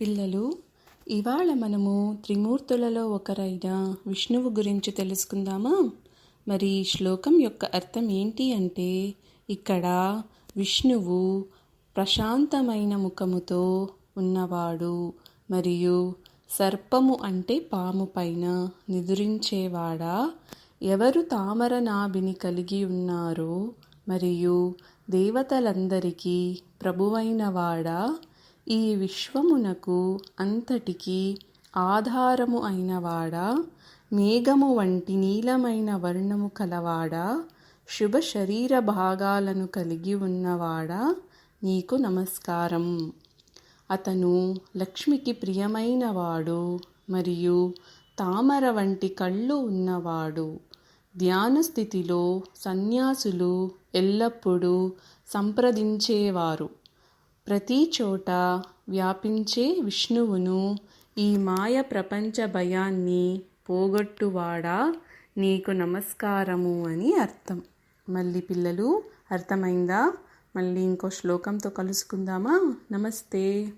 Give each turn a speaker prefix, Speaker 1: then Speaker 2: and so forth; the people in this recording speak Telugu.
Speaker 1: పిల్లలు, ఇవాళ మనము త్రిమూర్తులలో ఒకరైన విష్ణువు గురించి తెలుసుకుందామా? మరి ఈ శ్లోకం యొక్క అర్థం ఏంటి అంటే, ఇక్కడ విష్ణువు ప్రశాంతమైన ముఖముతో ఉన్నవాడు మరియు సర్పము అంటే పాము పైన నిదురించేవాడా, ఎవరు తామర నాభిని కలిగి ఉన్నారో మరియు దేవతలందరికీ ప్రభువైన వాడా, ఈ విశ్వమునకు అంతటికి ఆధారము అయినవాడా, మేఘము వంటి నీలమైన వర్ణము కలవాడా, శుభ శరీర భాగాలను కలిగి ఉన్నవాడా, నీకు నమస్కారం. అతను లక్ష్మికి ప్రియమైనవాడు మరియు తామర వంటి కళ్ళు ఉన్నవాడు. ధ్యాన స్థితిలో సన్యాసులు ఎల్లప్పుడూ సంప్రదించేవారు. ప్రతి చోట వ్యాపించే విష్ణువును, ఈ మాయ ప్రపంచ భయాన్ని పోగొట్టువాడా, నీకు నమస్కారము అని అర్థం. మళ్ళీ పిల్లలు, అర్థమైందా? మళ్ళీ ఇంకో శ్లోకంతో కలుసుకుందామా? నమస్తే.